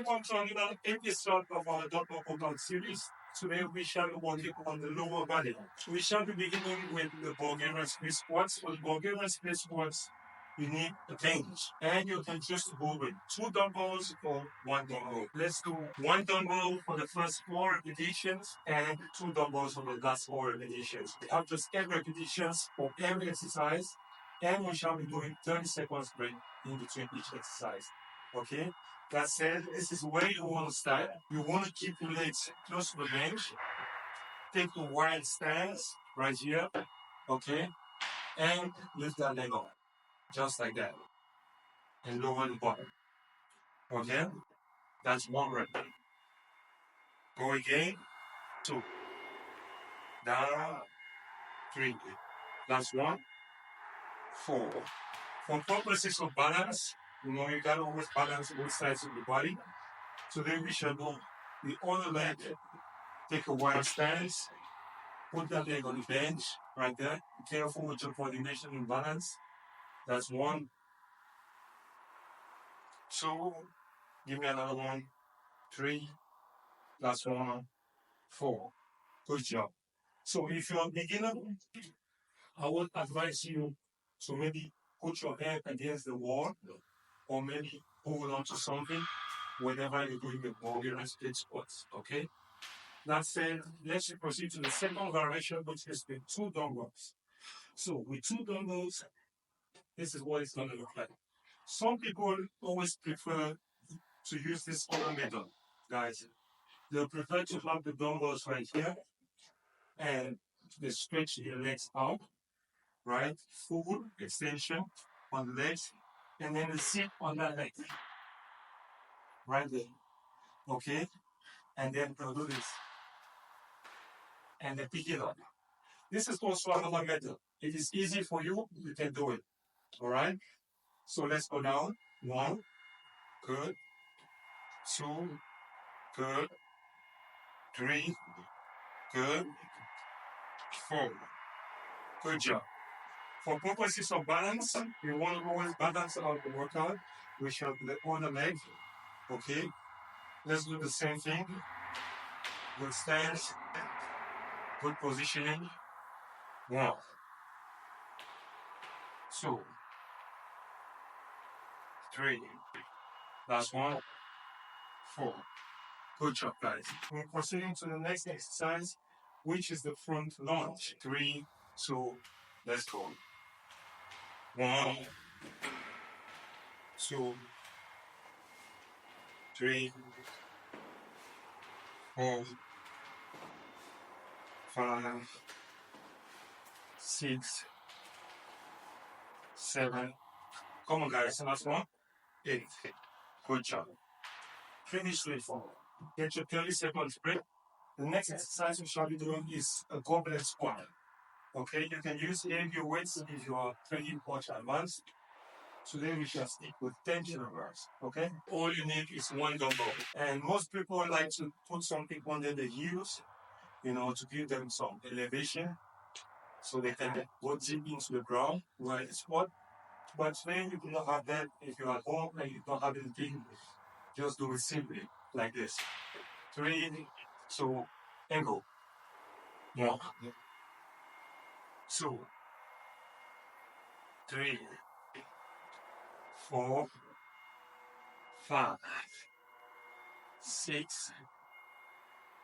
Welcome to another episode of our Dumbbell Workout series. Today we shall be working on the lower body. We shall be beginning with the Bulgarian split squats. For the Bulgarian split squats, you need a bench, and you can just go with 2 dumbbells or 1 dumbbell. Let's do 1 dumbbell for the first 4 repetitions and 2 dumbbells for the last 4 repetitions. We have just 10 repetitions for every exercise, and we shall be doing 30 seconds break in between each exercise. Okay? That said, this is where you want to start. You want to keep your legs close to the bench. Take a wide stance right here. Okay? And lift that leg up. Just like that. And lower the bottom. Okay? That's 1 rep. Go again. 2. Down. 3. That's 1. 4. For purposes of balance, you gotta always balance both sides of the body. So then we shall go the other leg. Take a wide stance. Put that leg on the bench right there. Be careful with your coordination and balance. That's 1. 2. Give me another 1. 3. That's 1. 4. Good job. So if you're a beginner, I would advise you to maybe put your head against the wall or maybe hold on to something whenever you're doing the Bulgarian split squats. Okay? That said, let's proceed to the second variation, which is the 2 dumbbells. So with 2 dumbbells, this is what it's going to look like. Some people always prefer to use this other method, guys. They'll prefer to have the dumbbells right here and they stretch their legs out, right? Full extension on the legs, and then they sit on that leg, right there. Okay? And then they'll do this. And they pick it up. This is also another method. It is easy for you, you can do it. Alright? So let's go down. 1, good. 2, good. 3, good. 4, good job. For purposes of balance, we want to always balance out the workout. We shall do the other leg. Okay? Let's do the same thing. Good stance. Good positioning. 1, 2, 3. Last 1. 4. Good job, guys. We're proceeding to the next exercise, which is the front lunge. 3, 2, let's go. 1, 2, 3, 4, 5, 6, 7. Come on, guys. Last 1. 8. Good job. Pretty straightforward. Get your 30 seconds break. The next exercise we shall be doing is a goblet squat. Okay, you can use heavy weights if you are training much advanced. Today we shall stick with 10 kilograms. Okay, all you need is 1 dumbbell. And most people like to put something under the heels, to give them some elevation so they can go deep into the ground while they squat. But when you do not have that, if you're at home and you don't have anything, just do it simply like this. 3, 2, and go. 1, 2, 3, 4, 5, 6,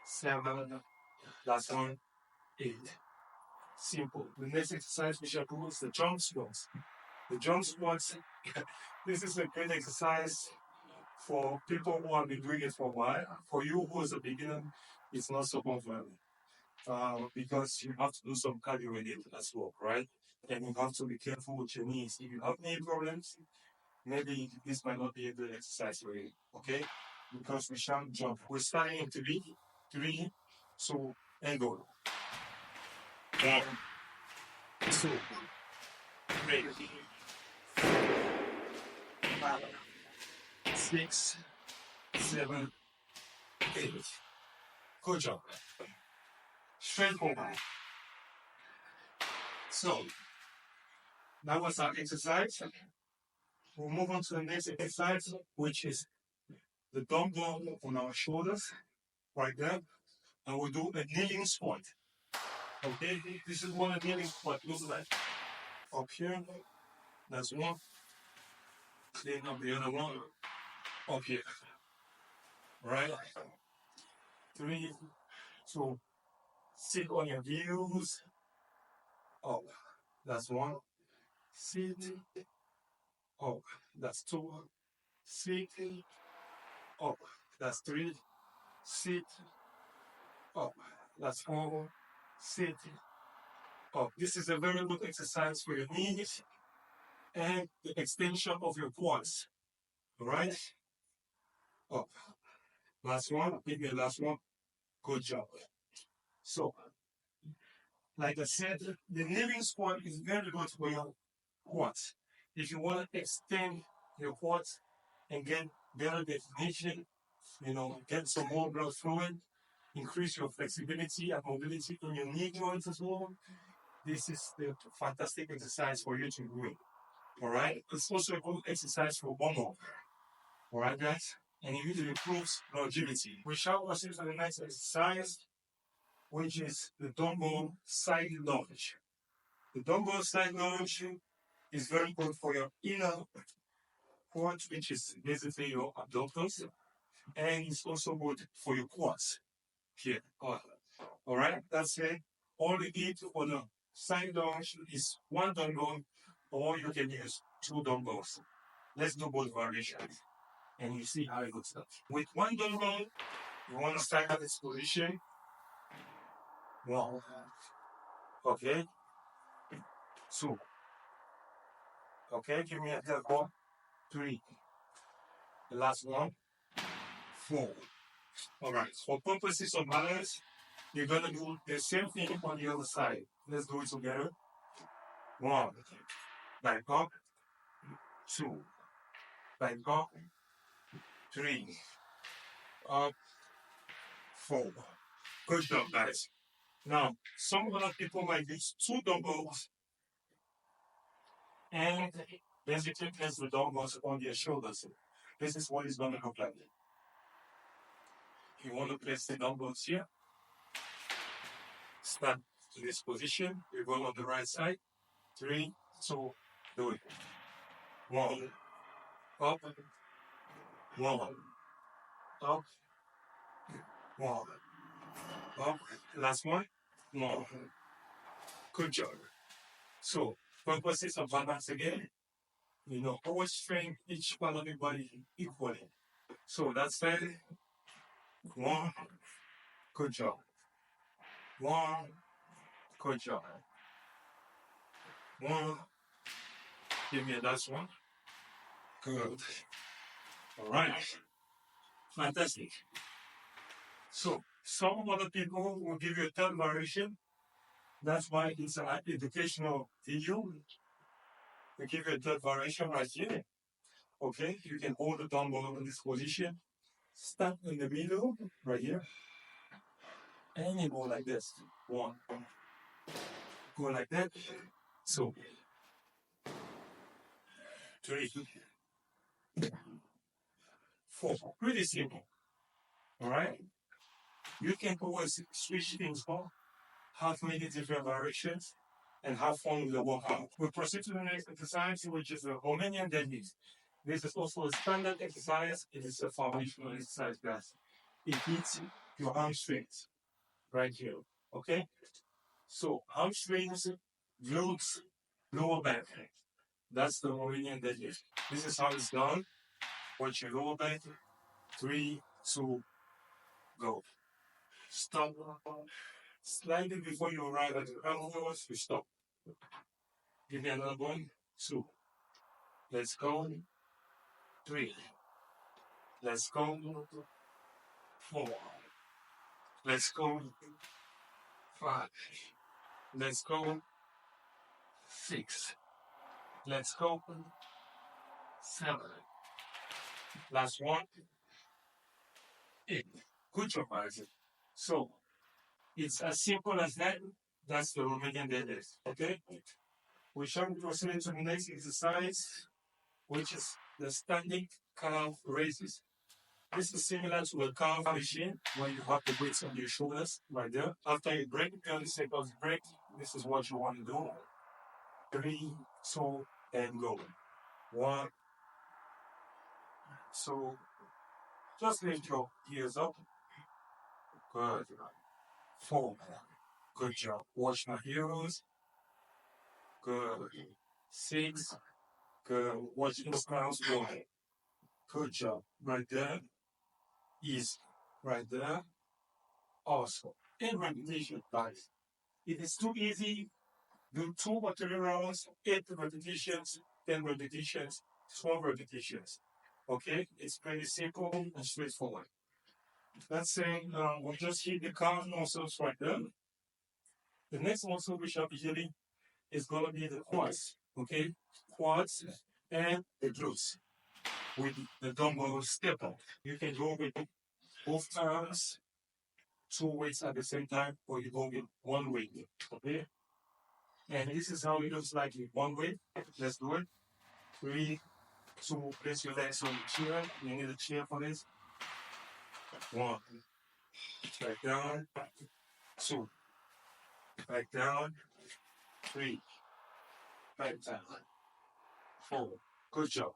7. Last 1, 8. Simple. The next exercise we shall do is the jump squats. The jump squats, this is a great exercise for people who have been doing it for a while. For you who is a beginner, it's not so comfortable. Because you have to do some cardio in it as well, right? And you have to be careful with your knees. If you have knee problems, maybe this might not be a good exercise for you, okay? Because we shall jump. We're starting in 3, 2, and go. 1, 2, 3, 4, 5, 6, 7, 8. Good job. Straightforward. So, that was our exercise. We'll move on to the next exercise, which is the dumbbell on our shoulders, right there, and we'll do a kneeling squat. Okay, this is what a kneeling squat looks like. Up here, that's one. Then up the other one, up here. Right? 3. So sit on your heels. Up. That's 1. Sit. Up. That's 2. Sit. Up. That's 3. Sit. Up. That's 4. Sit. Up. This is a very good exercise for your knees and the extension of your quads. Alright? Up. Last one. Give me a last one. Good job. So, like I said, the kneeling squat is very good for your quads. If you want to extend your quads and get better definition, get some more blood flowing, increase your flexibility and mobility in your knee joints as well, this is the fantastic exercise for you to do. Alright? It's also a good exercise for bumble. Alright, guys? And it really improves longevity. We shall proceed to the next exercise, which is the dumbbell side lunge. The dumbbell side lunge is very good for your inner quad, which is basically your abdominals, and it's also good for your quads. Here. Alright, that's it. All you need for the side lunge is 1 dumbbell, or you can use 2 dumbbells. Let's do both variations, and you see how it looks like. With 1 dumbbell, you want to start at this position. 1. Okay. 2. Okay, give me a third one. 3. The last one. 4. Alright, for purposes of balance, you're gonna do the same thing on the other side. Let's do it together. 1. Back up. 2. Back up. 3. Up. 4. Good job, guys. Now, some other people might use 2 dumbbells and basically place the dumbbells on their shoulders. This is what it's gonna look like. You want to place the dumbbells here. Stand to this position. You go on the right side. 3, 2, do it. 1. Up. 1. Up. 1. Up. Last one. 1. Good job. So, purposes of balance again, always train each part of the body equally. So that's it. 1. Good job. 1. Good job. 1. Give me a last one. Good. All right. Fantastic. So, some other people will give you a third variation. That's why it's an educational video. They give you a third variation right here. Okay, you can hold the dumbbell in this position. Start in the middle, right here. And you go like this. 1. Go like that. 2. 3. 4. Pretty simple. Alright? You can always switch things up, have many different variations, and have fun with the workout. We proceed to the next exercise, which is the Romanian deadlift. This is also a standard exercise. It is a foundational exercise, guys. It hits your hamstrings right here. Okay? So, hamstrings, glutes, lower back. That's the Romanian deadlift. This is how it's done. Watch your lower back. 3, 2, go. Stop. Slightly before you arrive at your elbows, you stop. Give me another 1, 2. Let's go. 3. Let's go. 4. Let's go. 5. Let's go. 6. Let's go. 7. Last one. 8. Good job, guys. So, it's as simple as that. That's the Romanian deadlift. Okay? We shall proceed to the next exercise, which is the standing calf raises. This is similar to a calf machine where you have the weights on your shoulders right there. After you break 30 seconds break, this is what you want to do. 3, 2, and go. 1. So just lift your ears up. Good. 4. Good job. Watch my heroes. Good. 6. Good. Watch those crowns go. Good job. Right there. Easy. Right there. Awesome. And repetition, guys. If it's too easy, do 2 or 3 rounds, 8 repetitions, 10 repetitions, 12 repetitions. Okay? It's pretty simple and straightforward. Let's say we just hit the calf muscles right there. The next muscle we shall be hitting is going to be the quads. Okay? Quads and the glutes with the dumbbell step up. You can go with both arms, 2 weights at the same time, or you go with 1 weight. Okay? And this is how it looks like with 1 weight. Let's do it. 3, 2, place your legs on the chair. You need a chair for this. 1. Back down. 2. Back down. 3. Back down. 4. Good job.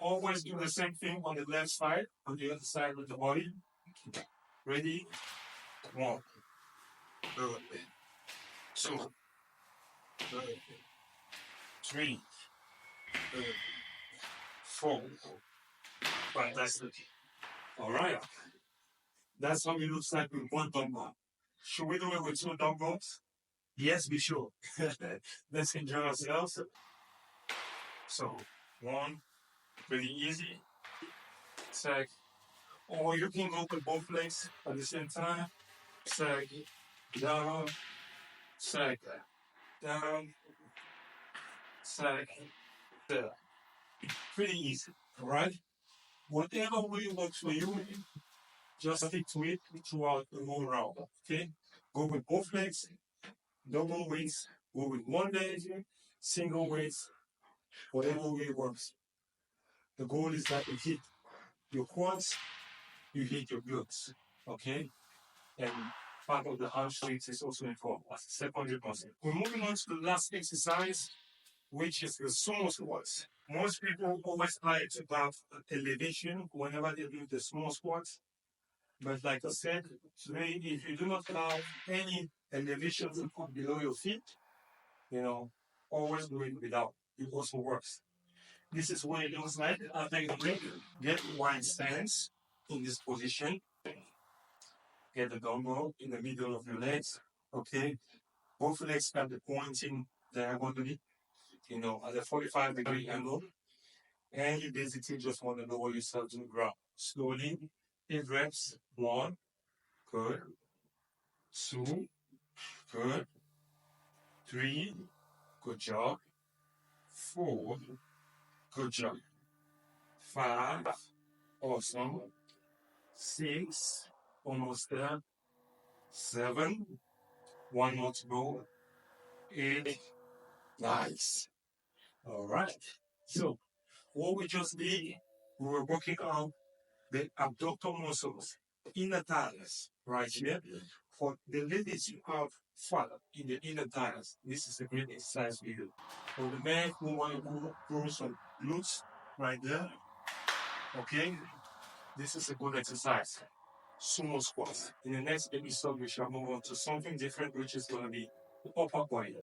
Always do the same thing on the left side, on the other side of the body. Ready? 1. Good. 2. Good. 3. Good. 4. Fantastic. All right. That's how it looks like with 1 dumbbell. Should we do it with 2 dumbbells? Yes, be sure. Let's enjoy ourselves. So, 1, pretty easy. Sag. Or you can go with both legs at the same time. Sag, down, sag, down, sag, down. Pretty easy, all right? Whatever way works for you, just stick to it throughout the whole round, okay? Go with both legs, double weights, go with 1 leg, single weights, whatever way works. The goal is that you hit your quads, you hit your glutes, okay? And part of the hamstrings is also important as a secondary muscle. We're moving on to the last exercise, which is the sumo squats. Most people always like to have elevation whenever they do the sumo squats. But like I said, today, if you do not have any elevation below your feet, always do it without. It also works. This is what it looks like after you break. Get wide stance in this position. Get the dumbbell in the middle of your legs. Okay. Both legs have the pointing diagonally, at a 45-degree angle. And you basically just want to lower yourself to the ground. Slowly, 8 reps. 1, good. 2, good. 3, good job. 4, good job. 5, awesome. 6, almost there. 7, 1 more to go. 8, nice. All right. So, what we just did, we were working out the abductor muscles, inner thighs, right here. For the ladies who have fat in the inner thighs, this is a great exercise for you. For the men who want to grow some glutes, right there, okay, this is a good exercise. Sumo squats. In the next episode, we shall move on to something different, which is going to be the upper body.